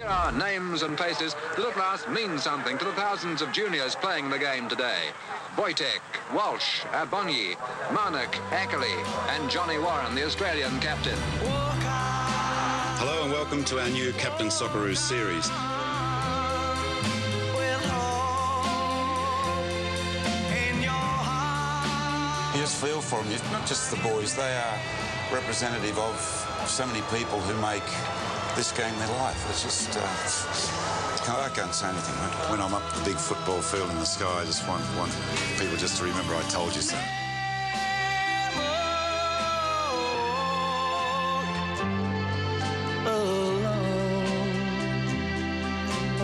Here are names and faces that at last mean something to the thousands of juniors playing the game today. Wojtek, Walsh, Abonyi, Marnock, Ackley and Johnny Warren, the Australian captain. Hello and welcome to our new Captain Socceroos series. You just feel for them. It's not just the boys, they are representative of so many people who make this game their life. It's just, I can't say anything. When I'm up the big football field in the sky, I just want people just to remember I told you so.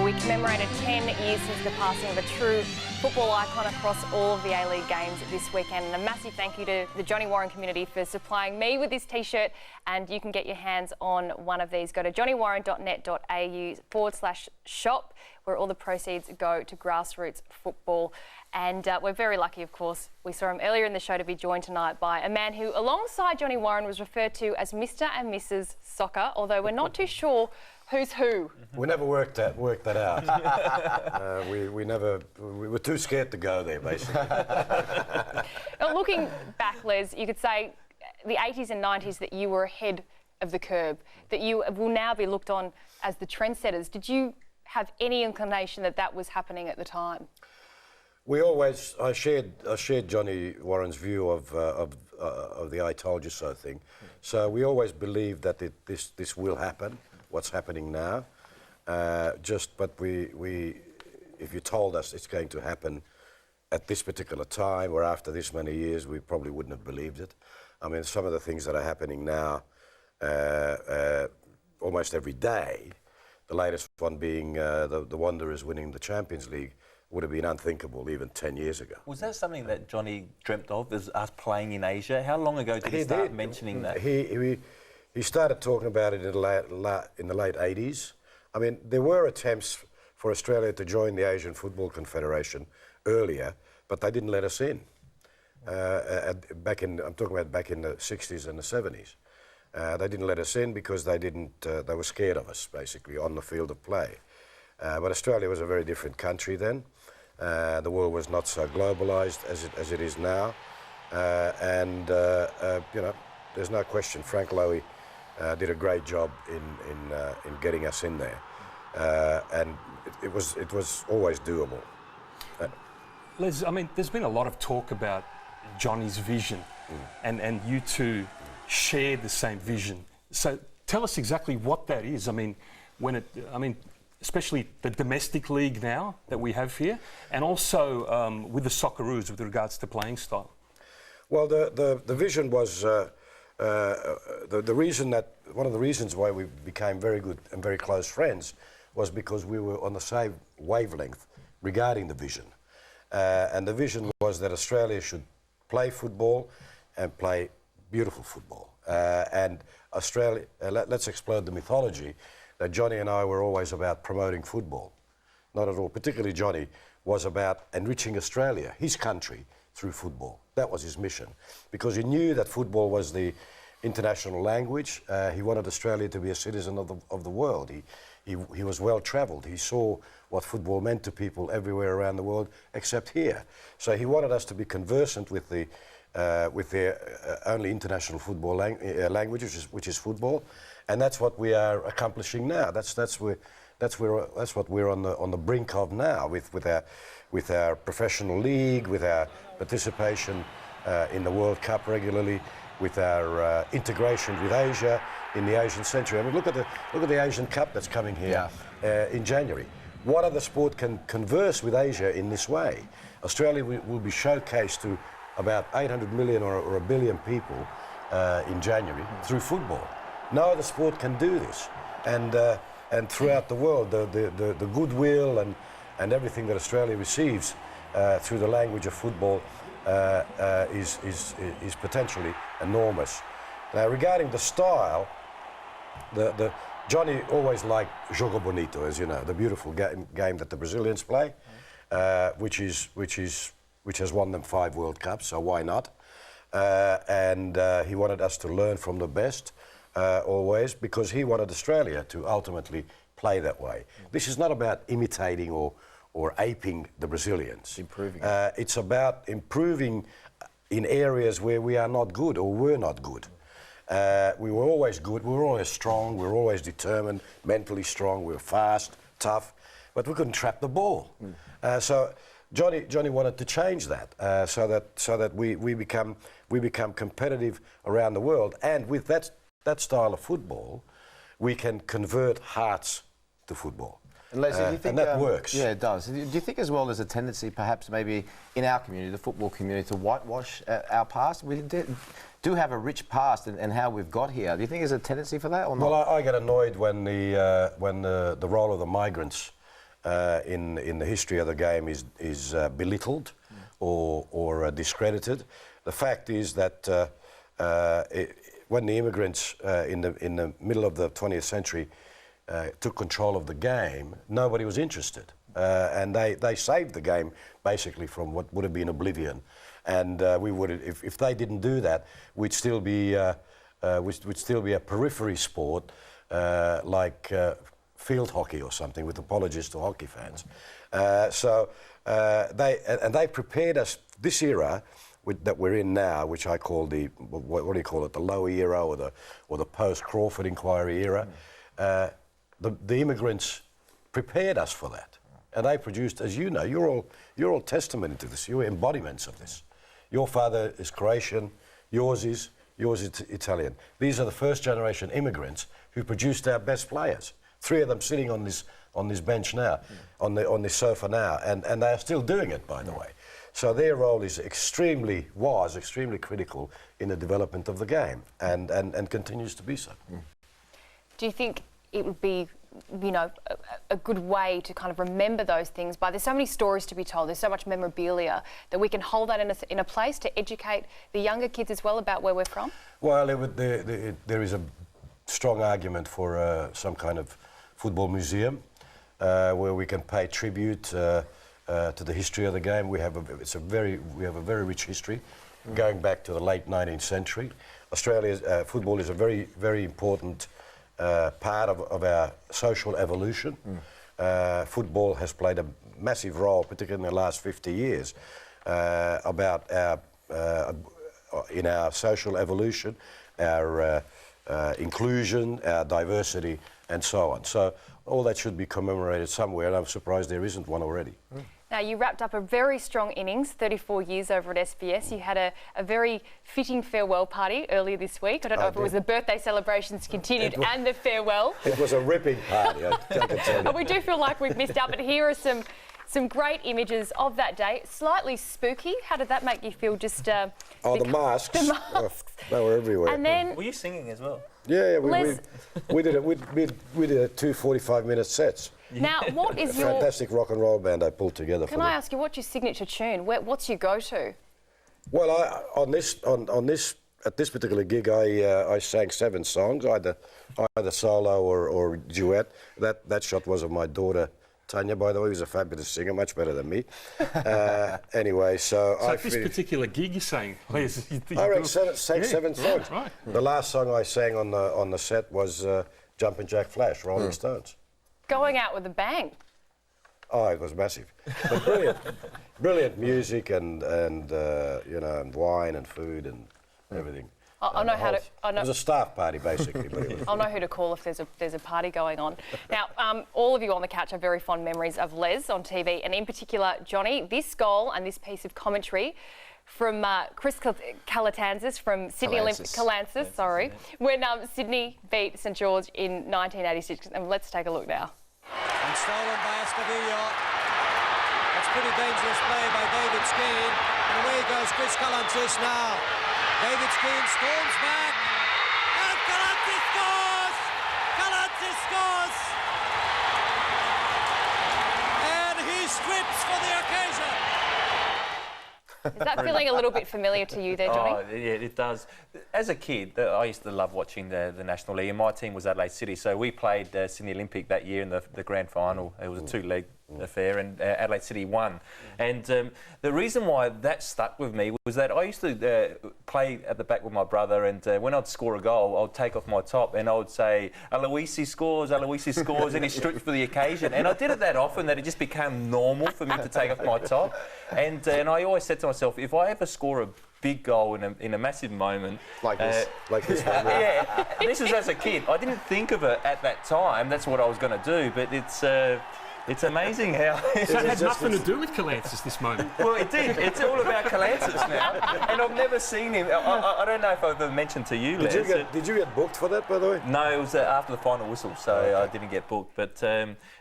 We commemorated 10 years since the passing of a true football icon across all of the A-League games this weekend. And a massive thank you to the Johnny Warren community for supplying me with this T-shirt, and you can get your hands on one of these. Go to johnnywarren.net.au/shop, where all the proceeds go to grassroots football. And we're very lucky, of course. We saw him earlier in the show to be joined tonight by a man who, alongside Johnny Warren, was referred to as Mr. and Mrs. Soccer, although we're not too sure who's who. We never worked that out. We were too scared to go there, basically. Now, looking back, Les, you could say the 80s and 90s that you were ahead of the curve, that you will now be looked on as the trendsetters. Did you have any inclination that that was happening at the time? I shared Johnny Warren's view of the "I told you so" thing. So we always believed that this will happen. What's happening now? But if you told us it's going to happen at this particular time or after this many years, we probably wouldn't have believed it. I mean, some of the things that are happening now, almost every day. The latest one being the Wanderers winning the Champions League. Would have been unthinkable even 10 years ago. Was that something that Johnny dreamt of, is us playing in Asia? How long ago did he start mentioning that? He started talking about it in the late 80s. I mean, there were attempts for Australia to join the Asian Football Confederation earlier, but they didn't let us in. I'm talking about back in the 60s and the 70s. They didn't let us in because they were scared of us, basically, on the field of play. But Australia was a very different country then. The world was not so globalised as it is now. You know, there's no question Frank Lowy did a great job in getting us in there. And it was always doable. Les, I mean, there's been a lot of talk about Johnny's vision, and you two share the same vision. So tell us exactly what that is. I mean, especially the domestic league now that we have here, and also with the Socceroos with regards to playing style. Well, the vision was the reason that one of the reasons why we became very good and very close friends was because we were on the same wavelength regarding the vision, and the vision was that Australia should play football and play beautiful football, and Australia. Let's explode the mythology that Johnny and I were always about promoting football. Not at all. Particularly Johnny was about enriching Australia, his country, through football. That was his mission. Because he knew that football was the international language. He wanted Australia to be a citizen of the world. He was well-travelled. He saw what football meant to people everywhere around the world, except here. So he wanted us to be conversant with their only international football language, which is football. And that's what we are accomplishing now. That's what we're on the brink of now with our professional league, with our participation in the World Cup regularly, with our integration with Asia in the Asian century. I mean, look at the Asian Cup that's coming here in January. What other sport can converse with Asia in this way? Australia will be showcased to about 800 million or 1 billion people in January through football. No other sport can do this, and throughout the world, the goodwill and everything that Australia receives through the language of football is potentially enormous. Now, regarding the style, Johnny always liked jogo bonito, as you know, the beautiful game that the Brazilians play, which has won them 5 World Cups, so why not? And he wanted us to learn from the best always, because he wanted Australia to ultimately play that way. This is not about imitating or aping the Brazilians. Improving. It's about improving in areas where we are not good or were not good. We were always good, we were always strong, we were always determined, mentally strong, we were fast, tough, but we couldn't trap the ball. So Johnny wanted to change that, so that we become competitive around the world, and with that style of football, we can convert hearts to football. And Leslie, do you think, and that works. Yeah, it does. Do you think as well there's a tendency perhaps maybe in our community, the football community, to whitewash our past? We do have a rich past and how we've got here. Do you think there's a tendency for that or not? Well, I get annoyed when the role of the migrants in the history of the game is belittled or discredited. The fact is that when the immigrants in the middle of the 20th century took control of the game, nobody was interested. And they saved the game basically from what would have been oblivion. And we would, if they didn't do that, we'd still be a periphery sport like field hockey or something, with apologies to hockey fans. They prepared us this era that we're in now, which I call what do you call it, the Lowy era or the post-Crawford inquiry era. The immigrants prepared us for that, and they produced, as you know, you're all testament to this. You're embodiments of this. Your father is Croatian, yours is Italian. These are the first generation immigrants who produced our best players. 3 of them sitting on this bench now, on this sofa now, and they are still doing it, by the way. So their role is extremely critical in the development of the game, and continues to be so. Do you think it would be, you know, a good way to kind of remember those things? But there's so many stories to be told, there's so much memorabilia, that we can hold that in a place to educate the younger kids as well about where we're from? Well, there is a strong argument for some kind of football museum where we can pay tribute to the history of the game. We have a very rich history going back to the late 19th century. Australia's football is a very, very important part of our social evolution. Football has played a massive role, particularly in the last 50 years, in our social evolution, our inclusion, our diversity, and so on. So all that should be commemorated somewhere, and I'm surprised there isn't one already. Now, you wrapped up a very strong innings, 34 years over at SBS. You had a very fitting farewell party earlier this week. I don't know if it was the birthday celebrations continued and the farewell. It was a ripping party, I can tell you. We do feel like we've missed out, but here are some great images of that day. Slightly spooky. How did that make you feel? Just the masks. The masks. They were everywhere. And then, were you singing as well? Yeah, we did a 2 45-minute sets. Now, what is your fantastic rock and roll band I pulled together? Can I ask you, what's your signature tune? What's your go-to? Well, at this particular gig, I sang 7 songs, either solo or duet. That shot was of my daughter Tanya, by the way, who's a fabulous singer, much better than me. Anyway, so at this particular gig you sang, please. I sang 7 songs. Right. The last song I sang on the set was Jumpin' Jack Flash, Rolling Stones. Going out with a bang. Oh, it was massive. But brilliant music and you know, and wine and food and everything. I know how to. It was a staff party, basically. But I'll know who to call if there's a party going on. Now, all of you on the couch have very fond memories of Les on TV, and in particular, Johnny. This goal and this piece of commentary from Chris Calatanzas from Sydney Olympic Calansis, sorry, when Sydney beat St George in 1986. And let's take a look now. And stolen by Escovillo. That's pretty dangerous play by David Skeen. And away goes Chris Calatanzas now. David Skeen storms back. And Calatanzas scores! Calatanzas scores! And he strips for the occasion. Is that feeling a little bit familiar to you there, Johnny? Oh, yeah, it does. As a kid, I used to love watching the National League, and my team was Adelaide City, so we played Sydney Olympic that year in the grand final. It was a affair, and Adelaide City won. And the reason why that stuck with me was that I used to play at the back with my brother, and when I'd score a goal, I'd take off my top and I would say, Aloisi scores, and he stripped for the occasion. And I did it that often that it just became normal for me to take off my top. And I always said to myself, if I ever score a big goal in a massive moment, like this one, yeah. This was as a kid. I didn't think of it at that time. That's what I was going to do. But it's amazing how it had nothing to do with Calancis this moment. Well, it did. It's all about Calancis now, and I've never seen him. I don't know if I've ever mentioned to you, Les. Did you get booked for that, by the way? No, it was after the final whistle, so I didn't get booked. But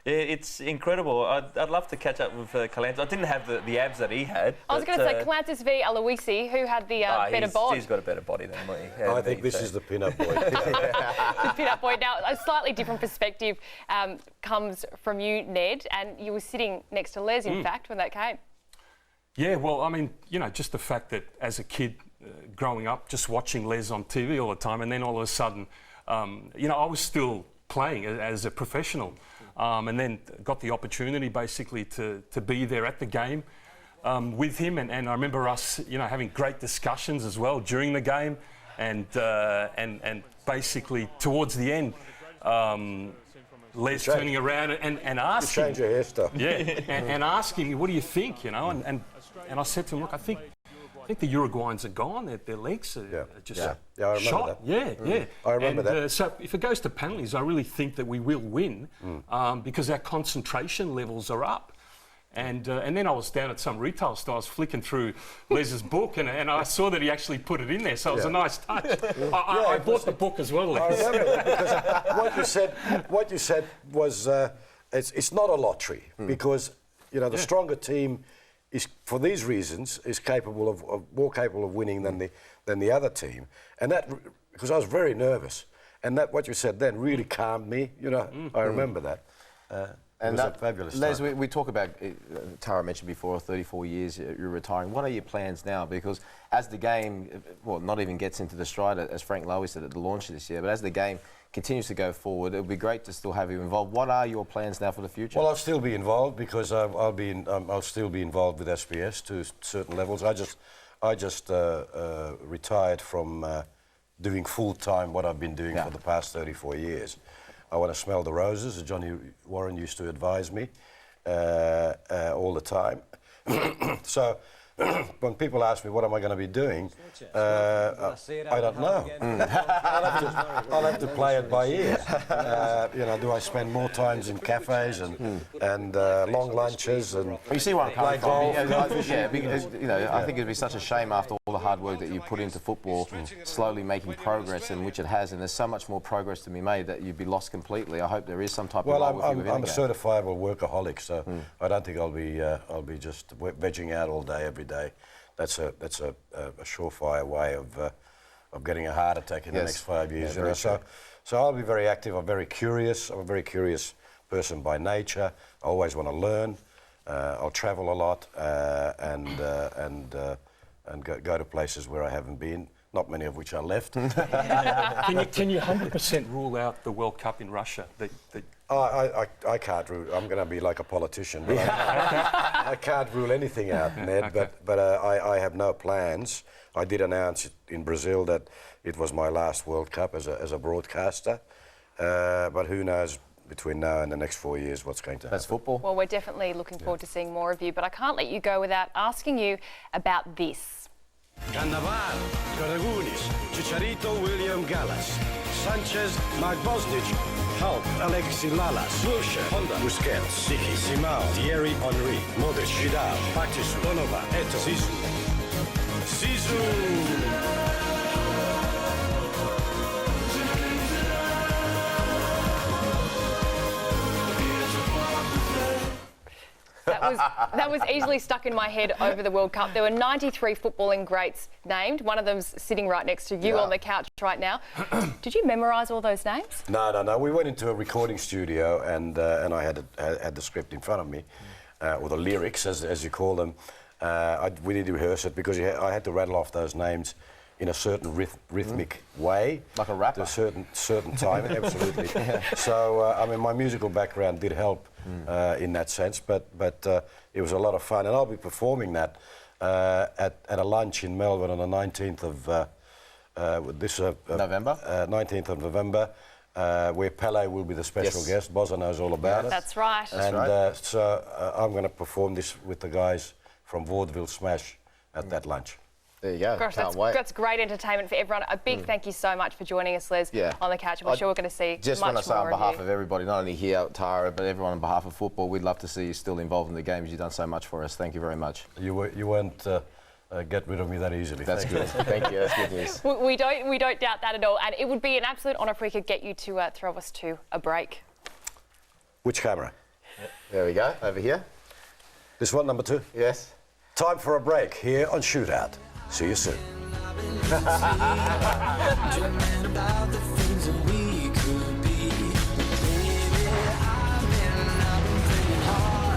it's incredible. I'd love to catch up with Calancis. I didn't have the abs that he had. I was going to say Calancis v Aloisi. Who had the better body? He's got a better body than me. I think this is the pin-up boy. The pin-up boy. Now, a slightly different perspective comes from you, Ned, and you were sitting next to Les, in fact, when that came. Yeah, well, I mean, you know, just the fact that as a kid growing up, just watching Les on TV all the time, and then all of a sudden, you know, I was still playing as a professional, and then got the opportunity basically to be there at the game with him, and I remember us, you know, having great discussions as well during the game, and basically towards the end, Les turning around and asking, change your hairstyle. yeah, and asking me, what do you think, you know, and I said to him, look, I think the Uruguayans are gone. Their legs are just I remember shot. that. Yeah. I remember that. So if it goes to penalties, I really think that we will win because our concentration levels are up. And then I was down at some retail store, I was flicking through Les's book, and I saw that he actually put it in there, so it was a nice touch. I bought the book as well, Les. I remember that because what you said was it's not a lottery because, you know, the stronger team is, for these reasons, is capable of more capable of winning than the other team, and that because I was very nervous, and that what you said then really calmed me. You know, I remember that. And that fabulous Les, time. we talk about, Tara mentioned before, 34 years you're retiring. What are your plans now? Because as the game, well, not even gets into the stride, as Frank Lowy said at the launch of this year, but as the game continues to go forward, it would be great to still have you involved. What are your plans now for the future? Well, I'll still be involved because I'll still be involved with SBS to certain levels. I just retired from doing full-time what I've been doing for the past 34 years. I want to smell the roses, as Johnny Warren used to advise me all the time. So when people ask me what am I going to be doing, I don't know. I'll have to play it by ear. You know, do I spend more times in cafes and long lunches and you see where I'm coming play from? golf? Yeah, because, you know, I think it'd be such a shame after all the hard work that you put into football, slowly making progress, in which it has, and there's so much more progress to be made that you'd be lost completely. I hope there is some type of role with you within I'm a the game. certifiable workaholic, so I don't think I'll be just vegging out all day every day. That's a surefire way of getting a heart attack in the next 5 years. Yeah, You know? So I'll be very active. I'm very curious. I'm a very curious person by nature. I always want to learn. I'll travel a lot and go to places where I haven't been. Not many of which are left. Can you 100% rule out the World Cup in Russia? I can't rule. I'm going to be like a politician. But I can't rule anything out, Ned. Okay. But I have no plans. I did announce in Brazil that it was my last World Cup as a broadcaster. But who knows between now and the next 4 years what's going to happen. That's football. Well, we're definitely looking forward to seeing more of you, but I can't let you go without asking you about this. Cannavaro, Karagunis, Chicharito, William Gallas, Sanchez, Mark Bosnich, Hulk, Alexis Lalas, Wilshere, Honda, Busquets, Siki, Simao, Thierry Henry, Modric, Vidal, Patricio, Donovan, Eto'o, Zizou. That was easily stuck in my head over the World Cup. There were 93 footballing greats named. One of them's sitting right next to you on the couch right now. Did you memorise all those names? No. We went into a recording studio and I had the script in front of me, or the lyrics as you call them. We need to rehearse it because I had to rattle off those names in a certain rhythmic way. Like a rapper. At a certain time, absolutely. So, I mean, my musical background did help in that sense, but it was a lot of fun. And I'll be performing that at a lunch in Melbourne on the 19th of November? 19th of November, where Pele will be the special guest. Bozza knows all about it. That's right. And so I'm going to perform this with the guys from Vaudeville Smash at that lunch. There you go. Gosh, that's great entertainment for everyone. A big thank you so much for joining us, Les, on the couch. We're sure we're going to see just much more want to say on behalf you. of everybody, not only here at Tara, but everyone on behalf of football, we'd love to see you still involved in the games. You've done so much for us. Thank you very much. You won't get rid of me that easily. That's good. Thank you. That's good news. We don't doubt that at all. And it would be an absolute honour if we could get you to throw us to a break. Which camera? There we go. Over here. This one, number 2? Yes. Time for a break here on Shootout. See you soon.